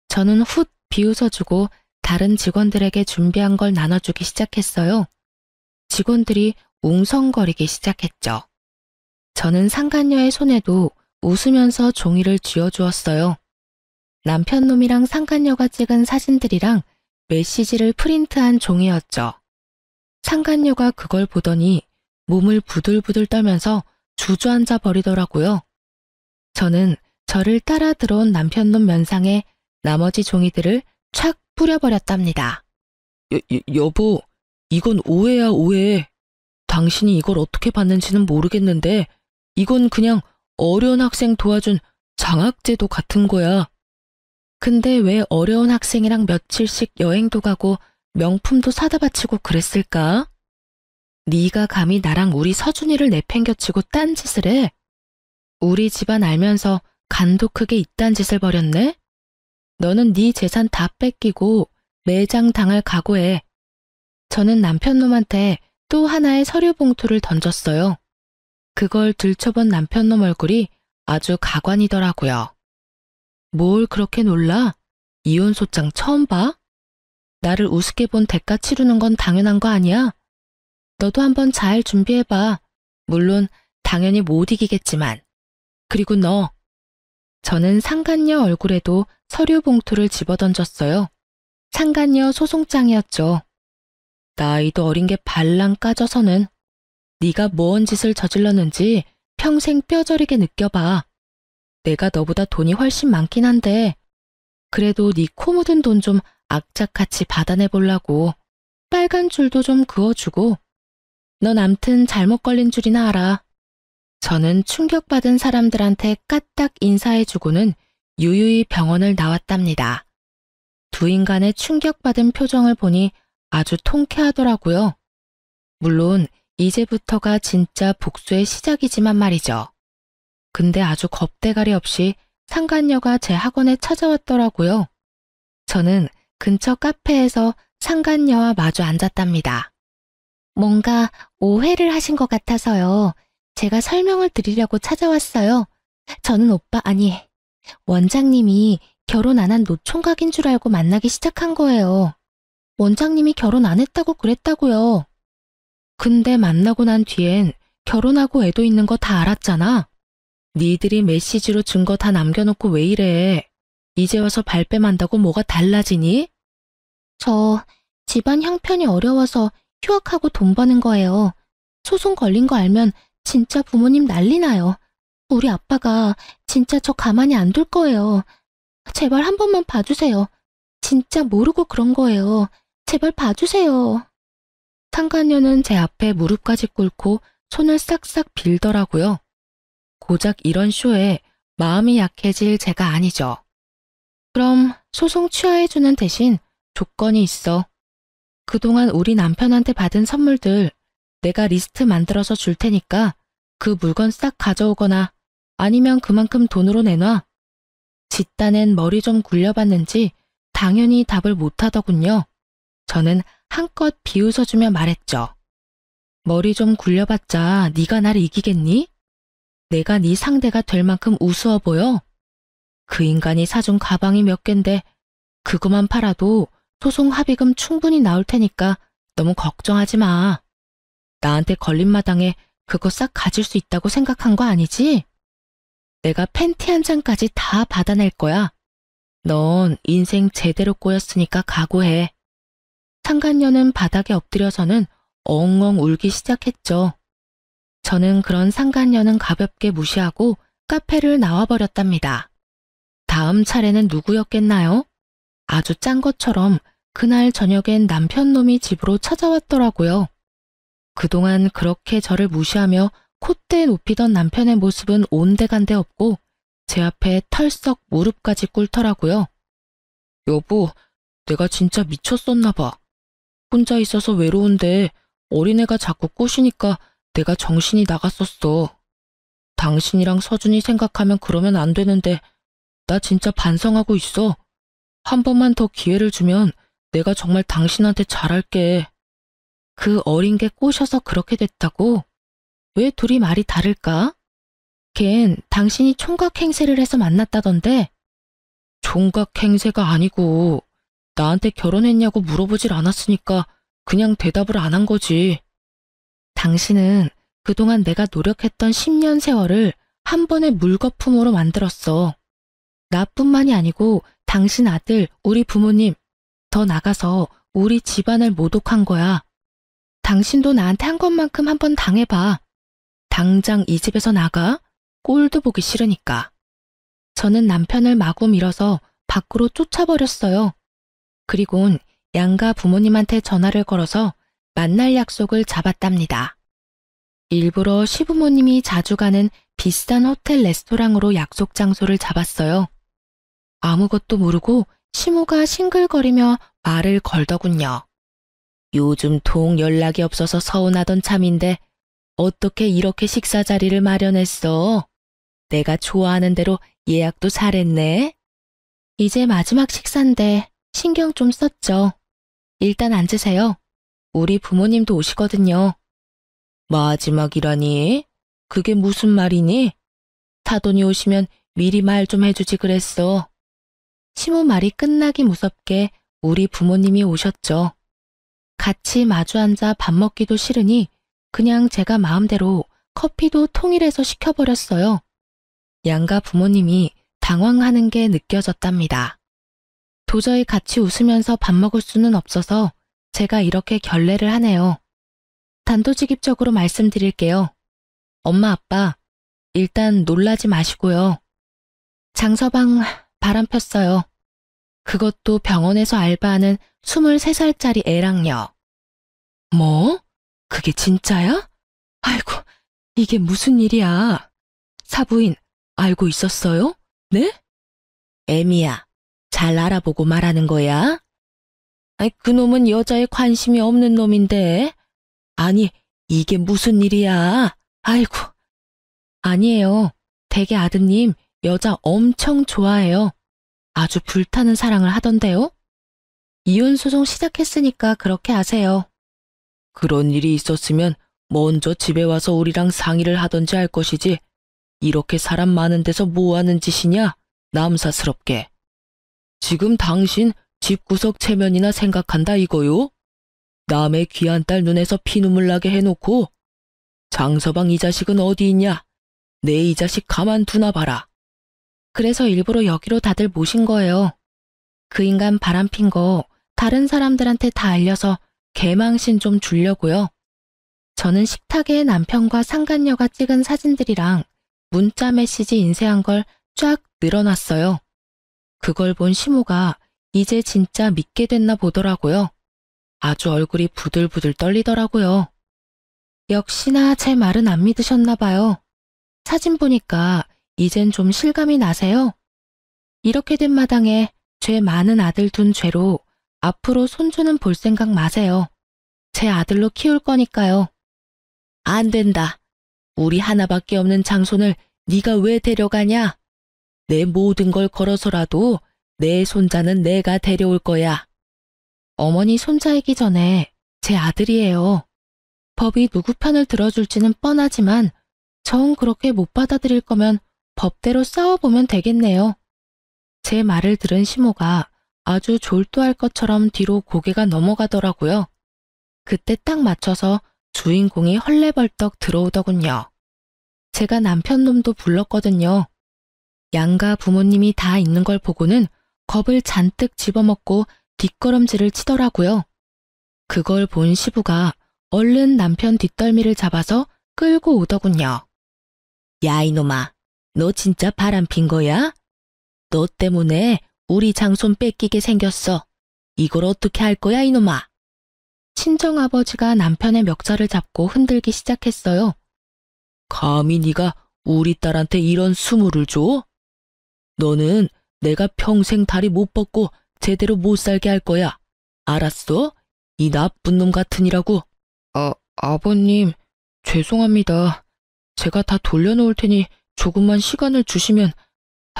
저는 훗 비웃어주고 다른 직원들에게 준비한 걸 나눠주기 시작했어요. 직원들이 웅성거리기 시작했죠. 저는 상간녀의 손에도 웃으면서 종이를 쥐어주었어요. 남편놈이랑 상간녀가 찍은 사진들이랑 메시지를 프린트한 종이였죠. 상간녀가 그걸 보더니 몸을 부들부들 떨면서 주저앉아 버리더라고요. 저는 저를 따라 들어온 남편놈 면상에 나머지 종이들을 촥 뿌려버렸답니다. 여보, 이건 오해야, 오해. 당신이 이걸 어떻게 봤는지는 모르겠는데 이건 그냥 어려운 학생 도와준 장학제도 같은 거야. 근데 왜 어려운 학생이랑 며칠씩 여행도 가고 명품도 사다 바치고 그랬을까? 네가 감히 나랑 우리 서준이를 내팽겨치고 딴짓을 해? 우리 집안 알면서 간도 크게 이딴 짓을 벌였네? 너는 네 재산 다 뺏기고 매장 당할 각오해. 저는 남편놈한테 또 하나의 서류 봉투를 던졌어요. 그걸 들춰본 남편놈 얼굴이 아주 가관이더라고요. 뭘 그렇게 놀라? 이혼 소장 처음 봐? 나를 우습게 본 대가 치르는 건 당연한 거 아니야? 너도 한번 잘 준비해봐. 물론 당연히 못 이기겠지만. 그리고 너. 저는 상간녀 얼굴에도 서류 봉투를 집어던졌어요. 상간녀 소송장이었죠. 나이도 어린 게 발랑 까져서는 네가 뭔 짓을 저질렀는지 평생 뼈저리게 느껴봐. 내가 너보다 돈이 훨씬 많긴 한데 그래도 네 코 묻은 돈 좀 악착같이 받아내보려고 빨간 줄도 좀 그어주고 넌 암튼 잘못 걸린 줄이나 알아. 저는 충격받은 사람들한테 까딱 인사해주고는 유유히 병원을 나왔답니다. 두 인간의 충격받은 표정을 보니 아주 통쾌하더라고요. 물론 이제부터가 진짜 복수의 시작이지만 말이죠. 근데 아주 겁대가리 없이 상간녀가 제 학원에 찾아왔더라고요. 저는 근처 카페에서 상간녀와 마주 앉았답니다. 뭔가 오해를 하신 것 같아서요. 제가 설명을 드리려고 찾아왔어요. 저는 원장님이 결혼 안 한 노총각인 줄 알고 만나기 시작한 거예요. 원장님이 결혼 안 했다고 그랬다고요. 근데 만나고 난 뒤엔 결혼하고 애도 있는 거 다 알았잖아. 니들이 메시지로 증거 다 남겨놓고 왜 이래. 이제 와서 발뺌한다고 뭐가 달라지니? 저 집안 형편이 어려워서 휴학하고 돈 버는 거예요. 소송 걸린 거 알면 진짜 부모님 난리 나요. 우리 아빠가 진짜 저 가만히 안 둘 거예요. 제발 한 번만 봐주세요. 진짜 모르고 그런 거예요. 제발 봐주세요. 상간녀는 제 앞에 무릎까지 꿇고 손을 싹싹 빌더라고요. 고작 이런 쇼에 마음이 약해질 제가 아니죠. 그럼 소송 취하해주는 대신 조건이 있어. 그동안 우리 남편한테 받은 선물들 내가 리스트 만들어서 줄 테니까 그 물건 싹 가져오거나 아니면 그만큼 돈으로 내놔. 짓단엔 머리 좀 굴려봤는지 당연히 답을 못하더군요. 저는 한껏 비웃어주며 말했죠. 머리 좀 굴려봤자 네가 나를 이기겠니? 내가 네 상대가 될 만큼 우스워 보여? 그 인간이 사준 가방이 몇 갠데 그거만 팔아도 소송 합의금 충분히 나올 테니까 너무 걱정하지 마. 나한테 걸린 마당에 그거 싹 가질 수 있다고 생각한 거 아니지? 내가 팬티 한 장까지 다 받아낼 거야. 넌 인생 제대로 꼬였으니까 각오해. 상간녀는 바닥에 엎드려서는 엉엉 울기 시작했죠. 저는 그런 상간녀는 가볍게 무시하고 카페를 나와버렸답니다. 다음 차례는 누구였겠나요? 아주 짠 것처럼 그날 저녁엔 남편놈이 집으로 찾아왔더라고요. 그동안 그렇게 저를 무시하며 콧대에 높이던 남편의 모습은 온데간데 없고 제 앞에 털썩 무릎까지 꿇더라고요. 여보, 내가 진짜 미쳤었나 봐. 혼자 있어서 외로운데 어린애가 자꾸 꼬시니까 내가 정신이 나갔었어. 당신이랑 서준이 생각하면 그러면 안 되는데 나 진짜 반성하고 있어. 한 번만 더 기회를 주면 내가 정말 당신한테 잘할게. 그 어린 게 꼬셔서 그렇게 됐다고? 왜 둘이 말이 다를까? 걘 당신이 총각 행세를 해서 만났다던데. 총각 행세가 아니고 나한테 결혼했냐고 물어보질 않았으니까 그냥 대답을 안 한 거지. 당신은 그동안 내가 노력했던 10년 세월을 한 번의 물거품으로 만들었어. 나뿐만이 아니고 당신 아들, 우리 부모님, 더 나가서 우리 집안을 모독한 거야. 당신도 나한테 한 것만큼 한번 당해봐. 당장 이 집에서 나가. 꼴도 보기 싫으니까. 저는 남편을 마구 밀어서 밖으로 쫓아버렸어요. 그리곤 양가 부모님한테 전화를 걸어서 만날 약속을 잡았답니다. 일부러 시부모님이 자주 가는 비싼 호텔 레스토랑으로 약속 장소를 잡았어요. 아무것도 모르고 시모가 싱글거리며 말을 걸더군요. 요즘 통 연락이 없어서 서운하던 참인데 어떻게 이렇게 식사 자리를 마련했어? 내가 좋아하는 대로 예약도 잘했네. 이제 마지막 식사인데 신경 좀 썼죠. 일단 앉으세요. 우리 부모님도 오시거든요. 마지막이라니? 그게 무슨 말이니? 사돈이 오시면 미리 말 좀 해주지 그랬어. 시모 말이 끝나기 무섭게 우리 부모님이 오셨죠. 같이 마주 앉아 밥 먹기도 싫으니 그냥 제가 마음대로 커피도 통일해서 시켜버렸어요. 양가 부모님이 당황하는 게 느껴졌답니다. 도저히 같이 웃으면서 밥 먹을 수는 없어서 제가 이렇게 결례를 하네요. 단도직입적으로 말씀드릴게요. 엄마, 아빠, 일단 놀라지 마시고요. 장서방 바람 폈어요. 그것도 병원에서 알바하는 23살짜리 애랑요. 뭐? 그게 진짜야? 아이고, 이게 무슨 일이야. 사부인, 알고 있었어요? 네? 애미야, 잘 알아보고 말하는 거야? 아이, 그놈은 여자에 관심이 없는 놈인데. 아니, 이게 무슨 일이야? 아이고. 아니에요. 댁의 아드님 여자 엄청 좋아해요. 아주 불타는 사랑을 하던데요. 이혼 소송 시작했으니까 그렇게 아세요. 그런 일이 있었으면 먼저 집에 와서 우리랑 상의를 하던지 할 것이지. 이렇게 사람 많은 데서 뭐 하는 짓이냐? 남사스럽게. 지금 당신 집구석 체면이나 생각한다 이거요? 남의 귀한 딸 눈에서 피눈물 나게 해놓고. 장서방 이 자식은 어디 있냐? 내 이 자식 가만두나 봐라. 그래서 일부러 여기로 다들 모신 거예요. 그 인간 바람핀 거 다른 사람들한테 다 알려서 개망신 좀 주려고요. 저는 식탁에 남편과 상간녀가 찍은 사진들이랑 문자 메시지 인쇄한 걸 쫙 늘어놨어요. 그걸 본 시모가 이제 진짜 믿게 됐나 보더라고요. 아주 얼굴이 부들부들 떨리더라고요. 역시나 제 말은 안 믿으셨나 봐요. 사진 보니까 이젠 좀 실감이 나세요? 이렇게 된 마당에 죄 많은 아들 둔 죄로 앞으로 손주는 볼 생각 마세요. 제 아들로 키울 거니까요. 안 된다. 우리 하나밖에 없는 장손을 네가 왜 데려가냐? 내 모든 걸 걸어서라도 내 손자는 내가 데려올 거야. 어머니 손자이기 전에 제 아들이에요. 법이 누구 편을 들어줄지는 뻔하지만 정 그렇게 못 받아들일 거면 법대로 싸워보면 되겠네요. 제 말을 들은 시모가 아주 졸도할 것처럼 뒤로 고개가 넘어가더라고요. 그때 딱 맞춰서 주인공이 헐레벌떡 들어오더군요. 제가 남편 놈도 불렀거든요. 양가 부모님이 다 있는 걸 보고는 겁을 잔뜩 집어먹고 뒷걸음질을 치더라고요. 그걸 본 시부가 얼른 남편 뒷덜미를 잡아서 끌고 오더군요. 야, 이놈아, 너 진짜 바람핀 거야? 너 때문에 우리 장손 뺏기게 생겼어. 이걸 어떻게 할 거야, 이놈아? 친정아버지가 남편의 멱살을 잡고 흔들기 시작했어요. 감히 네가 우리 딸한테 이런 수모를 줘? 너는 내가 평생 다리 못 뻗고 제대로 못 살게 할 거야. 알았어? 이 나쁜 놈 같으니라고. 아버님, 죄송합니다. 제가 다 돌려놓을 테니 조금만 시간을 주시면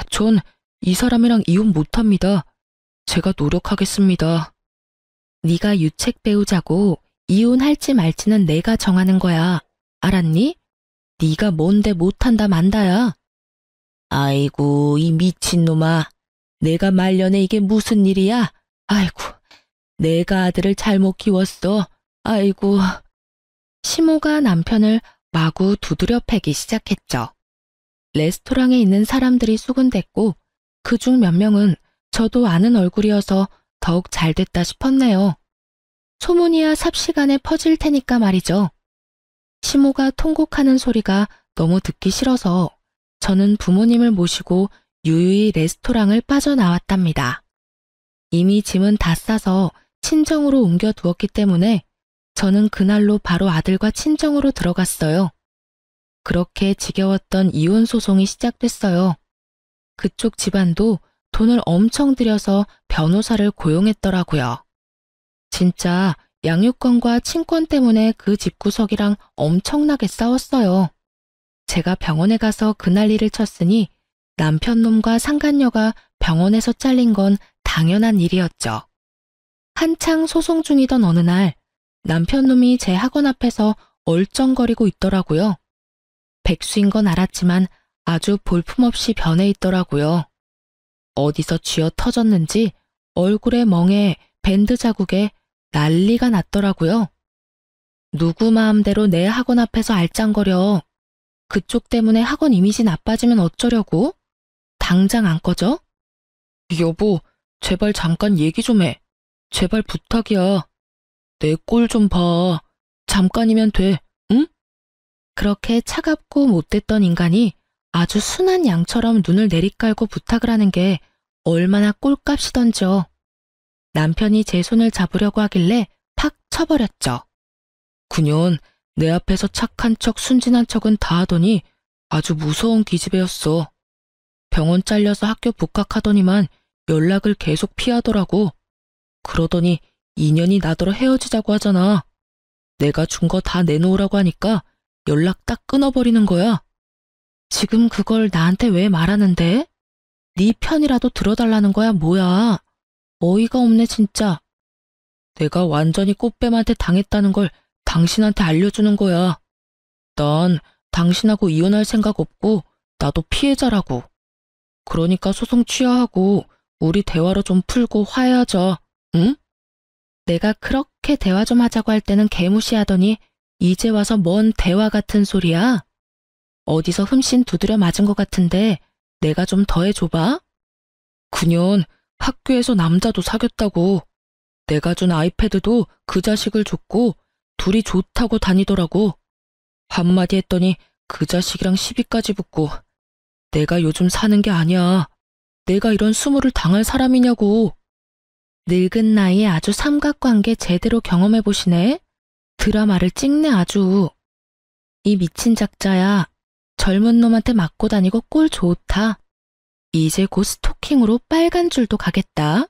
전 이 사람이랑 이혼 못합니다. 제가 노력하겠습니다. 네가 유책 배우자고 이혼할지 말지는 내가 정하는 거야. 알았니? 네가 뭔데 못한다 만다야. 아이고, 이 미친놈아. 내가 말년에 이게 무슨 일이야? 아이고, 내가 아들을 잘못 키웠어. 아이고. 시모가 남편을 마구 두드려 패기 시작했죠. 레스토랑에 있는 사람들이 수군댔고 그중 몇 명은 저도 아는 얼굴이어서 더욱 잘됐다 싶었네요. 소문이야 삽시간에 퍼질 테니까 말이죠. 시모가 통곡하는 소리가 너무 듣기 싫어서 저는 부모님을 모시고 유유히 레스토랑을 빠져나왔답니다. 이미 짐은 다 싸서 친정으로 옮겨두었기 때문에 저는 그날로 바로 아들과 친정으로 들어갔어요. 그렇게 지겨웠던 이혼 소송이 시작됐어요. 그쪽 집안도 돈을 엄청 들여서 변호사를 고용했더라고요. 진짜 양육권과 친권 때문에 그 집구석이랑 엄청나게 싸웠어요. 제가 병원에 가서 그 난리를 쳤으니 남편 놈과 상간녀가 병원에서 잘린 건 당연한 일이었죠. 한창 소송 중이던 어느 날 남편 놈이 제 학원 앞에서 얼쩡거리고 있더라고요. 백수인 건 알았지만 아주 볼품없이 변해 있더라고요. 어디서 쥐어 터졌는지 얼굴에 멍에 밴드 자국에 난리가 났더라고요. 누구 마음대로 내 학원 앞에서 알짱거려. 그쪽 때문에 학원 이미지 나빠지면 어쩌려고? 당장 안 꺼져? 여보, 제발 잠깐 얘기 좀 해. 제발 부탁이야. 내 꼴 좀 봐. 잠깐이면 돼, 응? 그렇게 차갑고 못됐던 인간이 아주 순한 양처럼 눈을 내리깔고 부탁을 하는 게 얼마나 꼴값이던지요. 남편이 제 손을 잡으려고 하길래 팍 쳐버렸죠. 그년 내 앞에서 착한 척 순진한 척은 다 하더니 아주 무서운 기집애였어. 병원 잘려서 학교 복학하더니만 연락을 계속 피하더라고. 그러더니 인연이 나더러 헤어지자고 하잖아. 내가 준 거 다 내놓으라고 하니까 연락 딱 끊어버리는 거야. 지금 그걸 나한테 왜 말하는데? 네 편이라도 들어달라는 거야 뭐야. 어이가 없네 진짜. 내가 완전히 꽃뱀한테 당했다는 걸 당신한테 알려주는 거야. 난 당신하고 이혼할 생각 없고 나도 피해자라고. 그러니까 소송 취하하고 우리 대화로 좀 풀고 화해하자. 응? 내가 그렇게 대화 좀 하자고 할 때는 개무시하더니 이제 와서 뭔 대화 같은 소리야? 어디서 흠씬 두드려 맞은 것 같은데 내가 좀 더 해줘봐. 그년 학교에서 남자도 사귀었다고. 내가 준 아이패드도 그 자식을 줬고 둘이 좋다고 다니더라고. 한마디 했더니 그 자식이랑 시비까지 붙고. 내가 요즘 사는 게 아니야. 내가 이런 수모를 당할 사람이냐고. 늙은 나이에 아주 삼각관계 제대로 경험해보시네. 드라마를 찍네 아주. 이 미친 작자야. 젊은 놈한테 맞고 다니고 꼴 좋다. 이제 곧 스토킹으로 빨간 줄도 가겠다.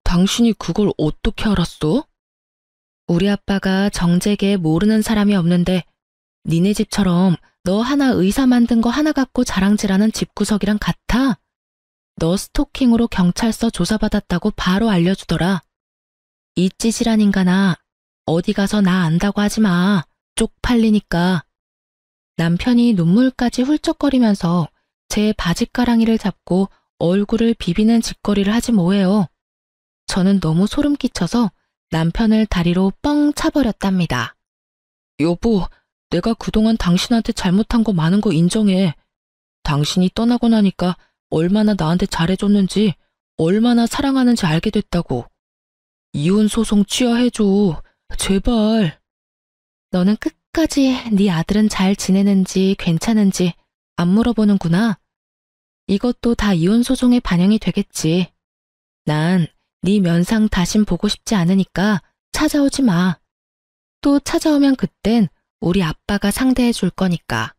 당신이 그걸 어떻게 알았어? 우리 아빠가 정재계에 모르는 사람이 없는데 니네 집처럼 너 하나 의사 만든 거 하나 갖고 자랑질하는 집구석이랑 같아? 너 스토킹으로 경찰서 조사받았다고 바로 알려주더라. 이 찌질한 인간아, 어디 가서 나 안다고 하지 마. 쪽팔리니까. 남편이 눈물까지 훌쩍거리면서 제 바짓가랑이를 잡고 얼굴을 비비는 짓거리를 하지 뭐해요. 저는 너무 소름 끼쳐서 남편을 다리로 뻥 차버렸답니다. 여보, 내가 그동안 당신한테 잘못한 거 많은 거 인정해. 당신이 떠나고 나니까 얼마나 나한테 잘해줬는지, 얼마나 사랑하는지 알게 됐다고. 이혼 소송 취하해줘. 제발. 너는 끝까지 네 아들은 잘 지내는지 괜찮은지 안 물어보는구나. 이것도 다 이혼 소송에 반영이 되겠지. 난 네 면상 다신 보고 싶지 않으니까 찾아오지 마. 또 찾아오면 그땐 우리 아빠가 상대해 줄 거니까.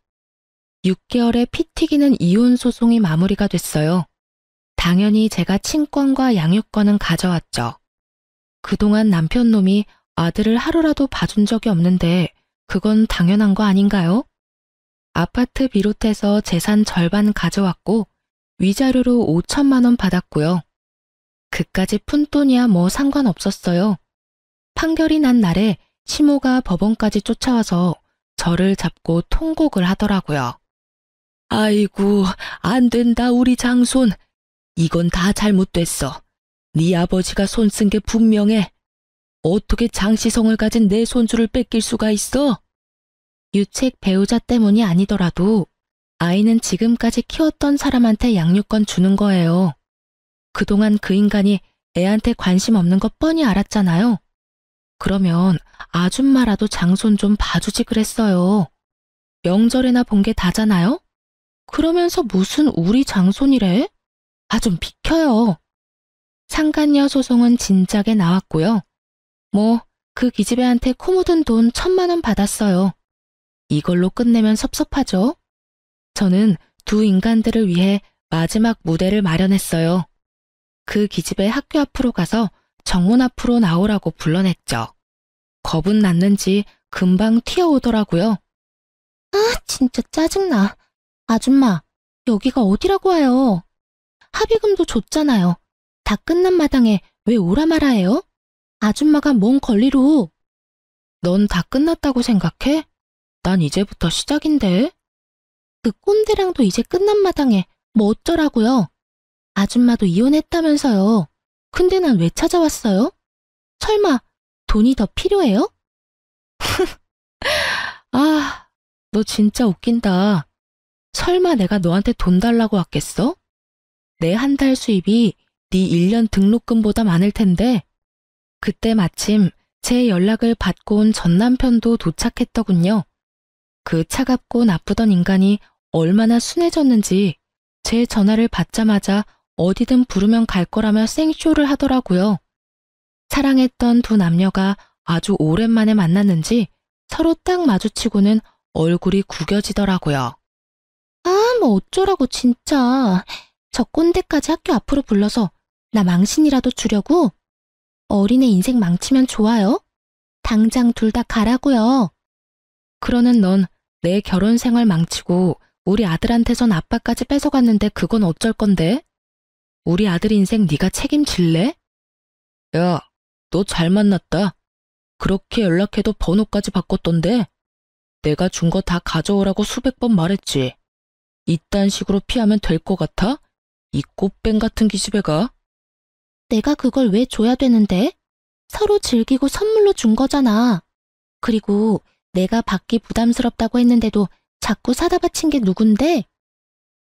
6개월의 피 튀기는 이혼 소송이 마무리가 됐어요. 당연히 제가 친권과 양육권은 가져왔죠. 그동안 남편 놈이 아들을 하루라도 봐준 적이 없는데 그건 당연한 거 아닌가요? 아파트 비롯해서 재산 절반 가져왔고 위자료로 5천만 원 받았고요. 그까지 푼돈이야 뭐 상관없었어요. 판결이 난 날에 시모가 법원까지 쫓아와서 저를 잡고 통곡을 하더라고요. 아이고, 안 된다 우리 장손. 이건 다 잘못됐어. 네 아버지가 손 쓴 게 분명해. 어떻게 장시성을 가진 내 손주를 뺏길 수가 있어? 유책 배우자 때문이 아니더라도 아이는 지금까지 키웠던 사람한테 양육권 주는 거예요. 그동안 그 인간이 애한테 관심 없는 거 뻔히 알았잖아요. 그러면 아줌마라도 장손 좀 봐주지 그랬어요. 명절에나 본 게 다잖아요? 그러면서 무슨 우리 장손이래? 아, 좀 비켜요. 상간녀 소송은 진작에 나왔고요. 뭐 그 기집애한테 코 묻은 돈 1,000만 원 받았어요. 이걸로 끝내면 섭섭하죠? 저는 두 인간들을 위해 마지막 무대를 마련했어요. 그 기집애 학교 앞으로 가서 정문 앞으로 나오라고 불러냈죠. 겁은 났는지 금방 튀어오더라고요. 아, 진짜 짜증나. 아줌마, 여기가 어디라고 와요? 합의금도 줬잖아요. 다 끝난 마당에 왜 오라 마라 해요? 아줌마가 뭔 권리로. 넌 다 끝났다고 생각해? 난 이제부터 시작인데. 그 꼰대랑도 이제 끝난 마당에 뭐 어쩌라고요? 아줌마도 이혼했다면서요. 근데 난 왜 찾아왔어요? 설마 돈이 더 필요해요? 아, 너 진짜 웃긴다. 설마 내가 너한테 돈 달라고 왔겠어? 내 한 달 수입이 네 1년 등록금보다 많을 텐데. 그때 마침 제 연락을 받고 온 전 남편도 도착했더군요. 그 차갑고 나쁘던 인간이 얼마나 순해졌는지 제 전화를 받자마자 어디든 부르면 갈 거라며 생쇼를 하더라고요. 사랑했던 두 남녀가 아주 오랜만에 만났는지 서로 딱 마주치고는 얼굴이 구겨지더라고요. 아, 뭐 어쩌라고 진짜. 저 꼰대까지 학교 앞으로 불러서 나 망신이라도 주려고? 어린애 인생 망치면 좋아요? 당장 둘 다 가라고요. 그러는 넌 내 결혼 생활 망치고 우리 아들한테선 아빠까지 뺏어갔는데 그건 어쩔 건데? 우리 아들 인생 네가 책임질래? 야, 너 잘 만났다. 그렇게 연락해도 번호까지 바꿨던데? 내가 준 거 다 가져오라고 수백 번 말했지. 이딴 식으로 피하면 될 것 같아? 이 꽃뱀 같은 기집애가. 내가 그걸 왜 줘야 되는데? 서로 즐기고 선물로 준 거잖아. 그리고 내가 받기 부담스럽다고 했는데도 자꾸 사다 바친 게 누군데?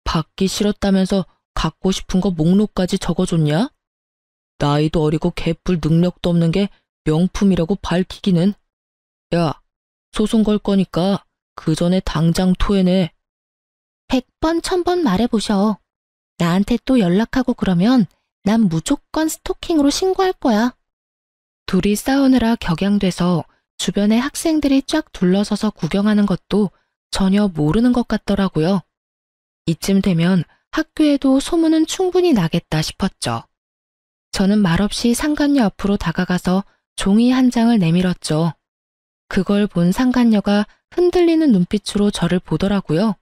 받기 싫었다면서 갖고 싶은 거 목록까지 적어줬냐? 나이도 어리고 개뿔 능력도 없는 게 명품이라고 밝히기는. 야, 소송 걸 거니까 그 전에 당장 토해내. 100번, 1000번 말해보셔. 나한테 또 연락하고 그러면 난 무조건 스토킹으로 신고할 거야. 둘이 싸우느라 격양돼서 주변에 학생들이 쫙 둘러서서 구경하는 것도 전혀 모르는 것 같더라고요. 이쯤 되면 학교에도 소문은 충분히 나겠다 싶었죠. 저는 말없이 상간녀 앞으로 다가가서 종이 한 장을 내밀었죠. 그걸 본 상간녀가 흔들리는 눈빛으로 저를 보더라고요.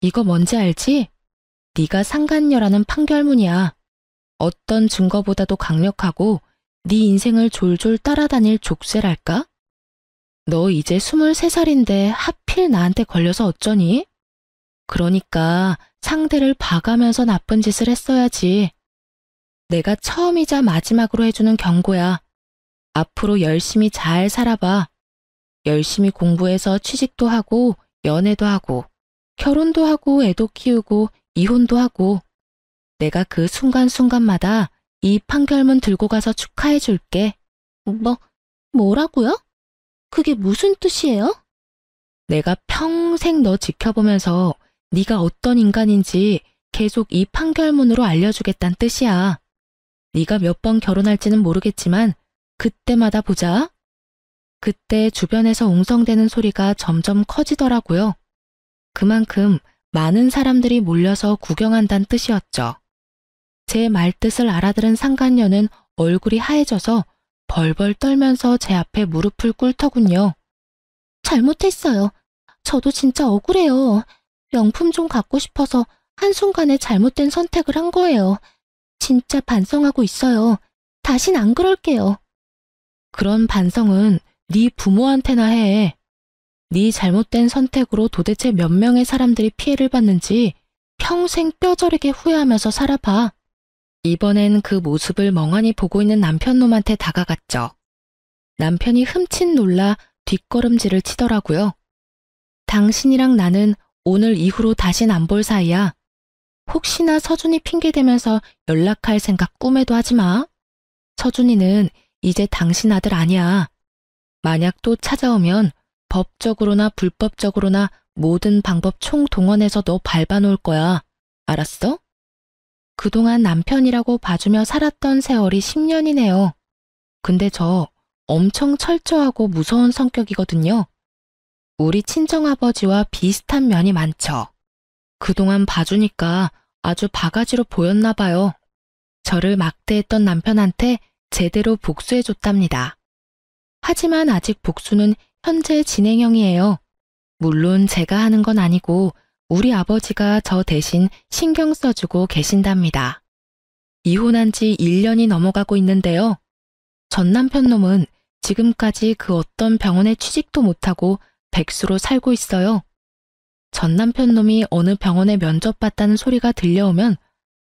이거 뭔지 알지? 네가 상간녀라는 판결문이야. 어떤 증거보다도 강력하고 네 인생을 졸졸 따라다닐 족쇄랄까? 너 이제 23살인데 하필 나한테 걸려서 어쩌니? 그러니까 상대를 봐가면서 나쁜 짓을 했어야지. 내가 처음이자 마지막으로 해주는 경고야. 앞으로 열심히 잘 살아봐. 열심히 공부해서 취직도 하고 연애도 하고 결혼도 하고 애도 키우고 이혼도 하고 내가 그 순간순간마다 이 판결문 들고 가서 축하해 줄게. 뭐라고요? 그게 무슨 뜻이에요? 내가 평생 너 지켜보면서 네가 어떤 인간인지 계속 이 판결문으로 알려주겠다는 뜻이야. 네가 몇 번 결혼할지는 모르겠지만 그때마다 보자. 그때 주변에서 웅성대는 소리가 점점 커지더라고요. 그만큼 많은 사람들이 몰려서 구경한다는 뜻이었죠. 제 말뜻을 알아들은 상간녀는 얼굴이 하얘져서 벌벌 떨면서 제 앞에 무릎을 꿇더군요. 잘못했어요. 저도 진짜 억울해요. 명품 좀 갖고 싶어서 한순간에 잘못된 선택을 한 거예요. 진짜 반성하고 있어요. 다신 안 그럴게요. 그런 반성은 네 부모한테나 해. 네 잘못된 선택으로 도대체 몇 명의 사람들이 피해를 받는지 평생 뼈저리게 후회하면서 살아봐. 이번엔 그 모습을 멍하니 보고 있는 남편놈한테 다가갔죠. 남편이 흠칫 놀라 뒷걸음질을 치더라고요. 당신이랑 나는 오늘 이후로 다신 안 볼 사이야. 혹시나 서준이 핑계대면서 연락할 생각 꿈에도 하지 마. 서준이는 이제 당신 아들 아니야. 만약 또 찾아오면 법적으로나 불법적으로나 모든 방법 총동원해서 너 밟아놓을 거야. 알았어? 그동안 남편이라고 봐주며 살았던 세월이 10년이네요. 근데 저 엄청 철저하고 무서운 성격이거든요. 우리 친정아버지와 비슷한 면이 많죠. 그동안 봐주니까 아주 바가지로 보였나 봐요. 저를 막대했던 남편한테 제대로 복수해줬답니다. 하지만 아직 복수는 현재 진행형이에요. 물론 제가 하는 건 아니고 우리 아버지가 저 대신 신경 써주고 계신답니다. 이혼한 지 1년이 넘어가고 있는데요. 전 남편놈은 지금까지 그 어떤 병원에 취직도 못하고 백수로 살고 있어요. 전 남편놈이 어느 병원에 면접봤다는 소리가 들려오면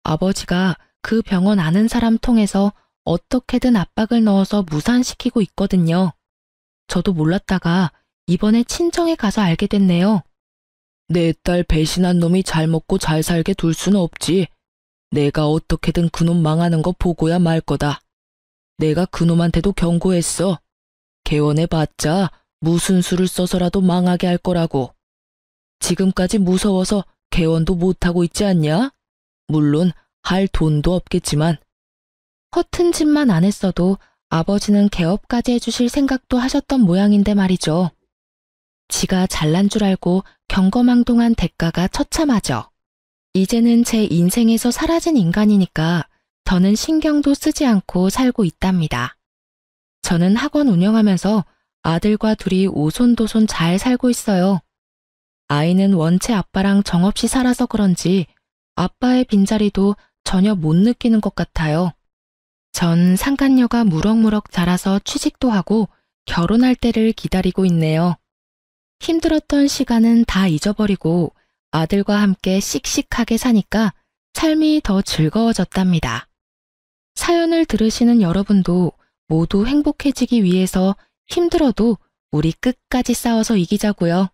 아버지가 그 병원 아는 사람 통해서 어떻게든 압박을 넣어서 무산시키고 있거든요. 저도 몰랐다가 이번에 친정에 가서 알게 됐네요. 내 딸 배신한 놈이 잘 먹고 잘 살게 둘 수는 없지. 내가 어떻게든 그놈 망하는 거 보고야 말 거다. 내가 그놈한테도 경고했어. 개원해봤자 무슨 수를 써서라도 망하게 할 거라고. 지금까지 무서워서 개원도 못하고 있지 않냐? 물론 할 돈도 없겠지만. 허튼 짓만 안 했어도 아버지는 개업까지 해주실 생각도 하셨던 모양인데 말이죠. 지가 잘난 줄 알고 경거망동한 대가가 처참하죠. 이제는 제 인생에서 사라진 인간이니까 저는 신경도 쓰지 않고 살고 있답니다. 저는 학원 운영하면서 아들과 둘이 오손도손 잘 살고 있어요. 아이는 원체 아빠랑 정없이 살아서 그런지 아빠의 빈자리도 전혀 못 느끼는 것 같아요. 전 상간녀가 무럭무럭 자라서 취직도 하고 결혼할 때를 기다리고 있네요. 힘들었던 시간은 다 잊어버리고 아들과 함께 씩씩하게 사니까 삶이 더 즐거워졌답니다. 사연을 들으시는 여러분도 모두 행복해지기 위해서 힘들어도 우리 끝까지 싸워서 이기자고요.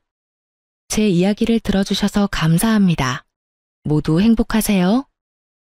제 이야기를 들어주셔서 감사합니다. 모두 행복하세요.